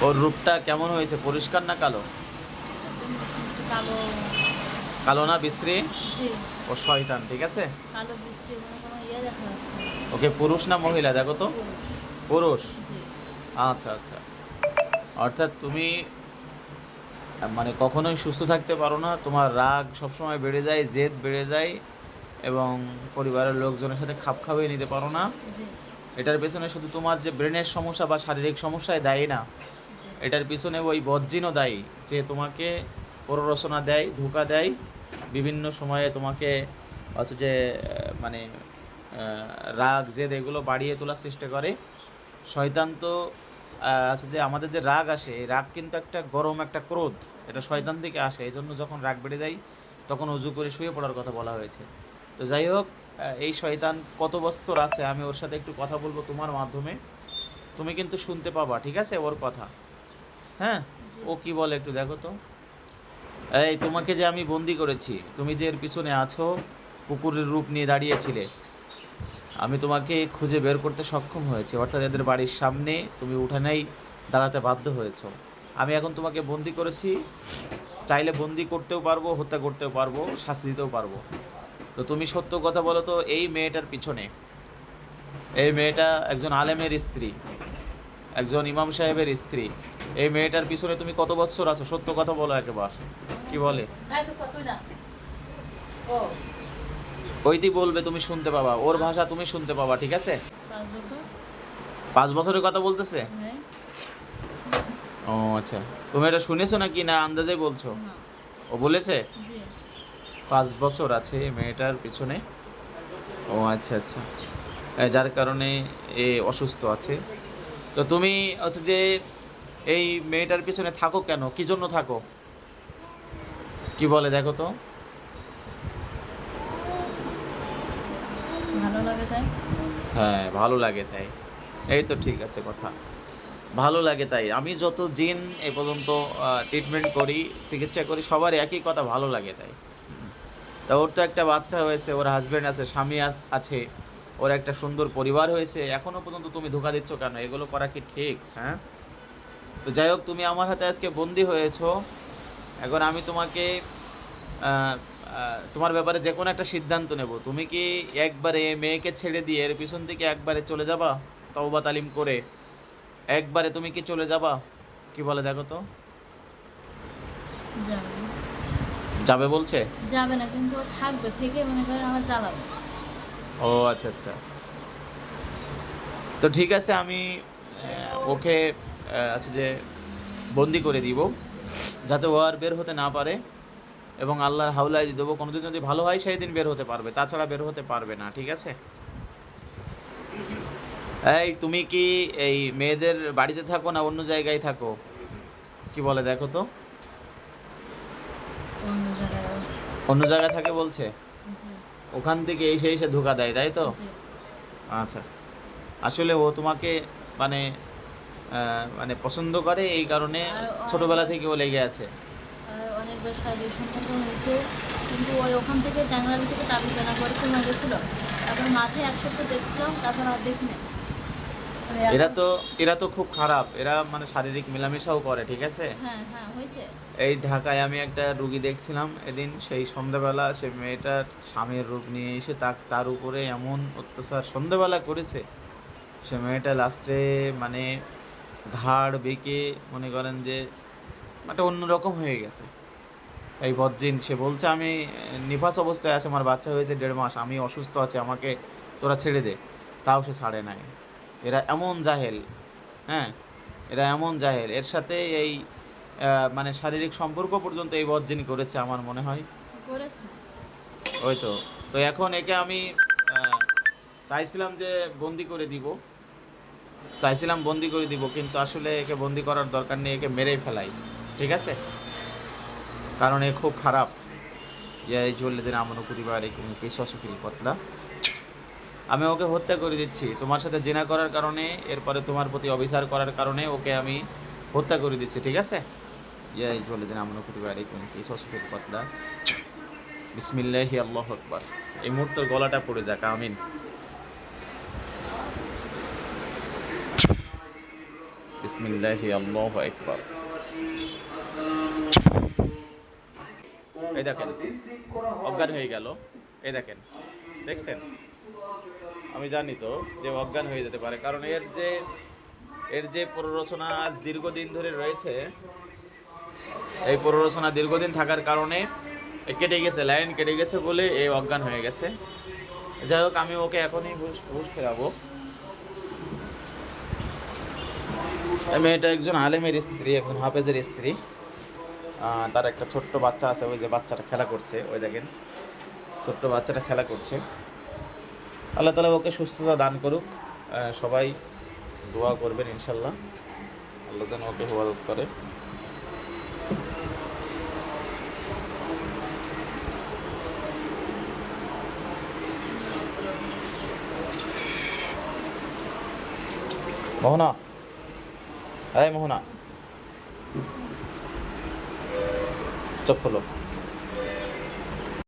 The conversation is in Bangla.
ওর রূপটা কেমন হয়েছে, পরিষ্কার না কালো? একদম মিশমিশে কালো। কালো না বিশ্রী? জি। ও শয়তান, ঠিক আছে। কালো বিশ্রী মানে কোনো ইয়ে দেখা যাচ্ছে না। ওকে পুরুষ না মহিলা দেখো তো। পুরুষ। পুরুষ। জি। আচ্ছা আচ্ছা। অর্থাৎ তুমি মানে কখনোই সুস্থ থাকতে পারো না, তোমার রাগ সবসময় বেড়ে যায়, জেদ বেড়ে যায়, এবং পরিবারের লোকজনের সাথে খাপ খাইয়ে নিতে পারো না। জি। এটার পেছনে শুধু তোমার যে ব্রেনের সমস্যা বা শারীরিক সমস্যায় দায়ী না, জি। এটার পিছনে ওই বজ্জিনও দায়ী, যে তোমাকে প্ররোচনা দেয়, ধোঁকা দেয়, বিভিন্ন সময়ে তোমাকে হচ্ছে যে মানে রাগ জেদ এগুলো বাড়িয়ে তোলার চেষ্টা করে। শয়তান তো আছে যে আমাদের যে রাগ আসে, এই রাগ কিন্তু একটা গরম একটা ক্রোধ, এটা শয়তান থেকে আসে। এই জন্য যখন রাগ বেড়ে যায় তখন অজু করে শুয়ে পড়ার কথা বলা হয়েছে। তো যাই হোক, এই শয়তান কত বছর আছে, আমি ওর সাথে একটু কথা বলবো তোমার মাধ্যমে, তুমি কিন্তু শুনতে পাবা, ঠিক আছে, ওর কথা। হ্যাঁ, জি। ও কি বলে একটু দেখো তো। এই তোমাকে যে আমি বন্দি করেছি, তুমি যে এর পিছনে আছো, কুকুরের রূপ নিয়ে দাঁড়িয়েছিলে, আমি তোমাকে খুঁজে বের করতে সক্ষম হয়েছি। অর্থাৎ এদের বাড়ির সামনে তুমি উঠানেই দাঁড়াতে বাধ্য হয়েছো। আমি এখন তোমাকে বন্দি করেছি, চাইলে বন্দি করতেও পারবো, হত্যা করতেও পারবো, শাস্তি দিতেও পারবো। তো তুমি সত্য কথা বলো তো, এই মেয়েটার পিছনে, এই মেয়েটা একজন আলেমের স্ত্রী, একজন ইমাম সাহেবের স্ত্রী, এই মেয়েটার পিছনে তুমি কত বছর আছো, সত্য কথা বলো একবার। কি বলে? ওইটি বলবে, তুমি শুনতে পাবা, ওর ভাষা তুমি শুনতে পাবা, ঠিক আছে। 5 বছর। 5 বছরের কথা বলতেছে। হ্যাঁ। ও আচ্ছা, তুমি এটা শুনেছো নাকি না আন্দাজে বলছো? না। ও বলেছে জি। 5 বছর আছে এই মেয়েটার পিছনে। ও আচ্ছা আচ্ছা। যার কারণে এ অসুস্থ আছে। তো তুমি হচ্ছে যে এই মেয়েটার পিছনে থাকো কেন, কি জন্য থাকো, কি বলে দেখো তো। ভালো লাগে তাই। হ্যাঁ, ভালো লাগে তাই। এই তো ঠিক আছে কথা, ভালো লাগে তাই। আমি যত দিন এ পর্যন্ত ট্রিটমেন্ট করি, চিকিৎসা করি, সবার একই কথা, ভালো লাগে তাই। তা ওর তো একটা বাচ্চা হয়েছে, ওর হাজব্যান্ড আছে, স্বামী আছে, ওর একটা সুন্দর পরিবার হয়েছে, এখনো পর্যন্ত তুমি ধোকা দিচ্ছ কেন? এগুলো করা কি ঠিক? হ্যাঁ। তো যাই হোক, তুমি আমার হাতে আজকে বন্দি হয়েছো। এখন আমি তোমাকে তোমার ব্যাপারে যে কোনো একটা সিদ্ধান্ত নেব। তুমি কি একবারে মেয়েকে ছেড়ে দিয়ে এর পিছন থেকে একবারে চলে যাবা, তওবা তালিম করে একবারে তুমি কি চলে যাবা? কি বলে দেখো তো। যাবে না। যাবে বলছে? যাবে না, কিন্তু ও থাকবে, থেকে মনে করেন আমার জ্বালাবে। ও আচ্ছা আচ্ছা। তো ঠিক আছে, আমি ওকে আছে যে বন্দি করে দিব, যাতে ও আর বের হতে না পারে, এবং আল্লাহর হাওলায় দিয়ে দেবো। কোনোদিন যদি ভালো হয় সেই দিন বের হতে পারবে, তাছাড়া বের হতে পারবে না, ঠিক আছে। এই তুমি কি এই মেয়েদের বাড়িতে থাকো না অন্য জায়গায় থাকো, কি বলে দেখো তো। অন্য জায়গায়। অন্য জায়গায় থাকে বলছে। জি। ওখান থেকে এসে এসে ধোকা দেয়, তাই তো। জি। আচ্ছা, আসলে ও তোমাকে মানে মানে পছন্দ করে, এই কারণে আর ছোটবেলা অনেকবার থেকে ও লেগে আছে। আর অনেকবার শারীরিক সম্পর্ক হয়েছে, কিন্তু ওই ওখান থেকে ট্যাংরালি থেকে তাবিজ আনা পরে কমে গেছিলো। তারপর মাঝে 1 সপ্তাহ দেখছিলাম, তারপর আর দেখি নাই। মানে এরা এখন। তো এরা তো খুব খারাপ, এরা মানে শারীরিক মেলামেশাও করে, ঠিক আছে। হ্যাঁ হ্যাঁ হয়েছে। এই ঢাকায় আমি একটা রুগী দেখছিলাম এদিন, সেই সন্ধ্যাবেলা সে মেয়েটার স্বামীর রূপ নিয়ে এসে তার উপরে এমন অত্যাচার সন্ধ্যাবেলা করেছে, সে মেয়েটা লাস্টে মানে ঘাড় বেঁকে মনে করেন যে একটা অন্যরকম হয়ে গেছে। এই বজ্জিন সে বলছে আমি নিফাস অবস্থায় আছে, আমার বাচ্চা হয়েছে 1.5 মাস, আমি অসুস্থ আছি, আমাকে তোরা ছেড়ে দে। তাও সে ছাড়ে নাই। এরা এমন জাহেল। হ্যাঁ, এরা এমন জাহেল, এর সাথে এই মানে শারীরিক সম্পর্ক পর্যন্ত এই বজ্জিন করেছে আমার মনে হয়। করেছে। ওই তো। তো এখন একে আমি আহ, চাইছিলাম যে বন্দি করে দিব, চাইছিলাম বন্দি করে দিব, কিন্তু আসলে একে বন্দি করার দরকার নেই, একে মেরেই ফেলাই, ঠিক আছে। কারণ এ খুব খারাপ। যে এই জল্লিদিন আমনু কুতিবা আলাইকুম কিসাসু ফিল কতলা, আমি ওকে হত্যা করে দিচ্ছি তোমার সাথে জিনা করার কারণে, এরপরে তোমার প্রতি অবিচার করার কারণে ওকে আমি হত্যা করে দিচ্ছি, ঠিক আছে। যে এই জল্লিদিন আমনু কুতিবা আলাইকুম কিসাসু ফিল কতলা, বিসমিল্লাহি আল্লাহু আকবার। এই মুহূর্তের গলাটা পড়ে যাক, আমিন। বিসমিল্লাহি আল্লাহু আকবার। এই দেখেন অজ্ঞান হয়ে গেল। এই দেখেন, দেখছেন? আমি জানি তো যে অজ্ঞান হয়ে যেতে পারে, কারণ এর যে প্ররোচনা আজ দীর্ঘদিন ধরে রয়েছে, এই প্ররোচনা দীর্ঘদিন থাকার কারণে কেটে গেছে, লাইন কেটে গেছে বলে এই অজ্ঞান হয়ে গেছে। যাই হোক, আমি ওকে এখনই হুঁশ ফেরাবো। এই মেয়েটা একজন আলেমের স্ত্রী, একজন হাফেজের স্ত্রী। তার একটা ছোট্ট বাচ্চা আছে, ওই যে বাচ্চাটা খেলা করছে, ওই দেখেন ছোট্ট বাচ্চাটা খেলা করছে। আল্লাহ তালা ওকে সুস্থতা দান করুক। সবাই দোয়া করবেন ইনশাল্লাহ, আল্লাহ যেন ওকে হেফাজত করে। মোহনা, এই মোহনা, চোখ খোলো।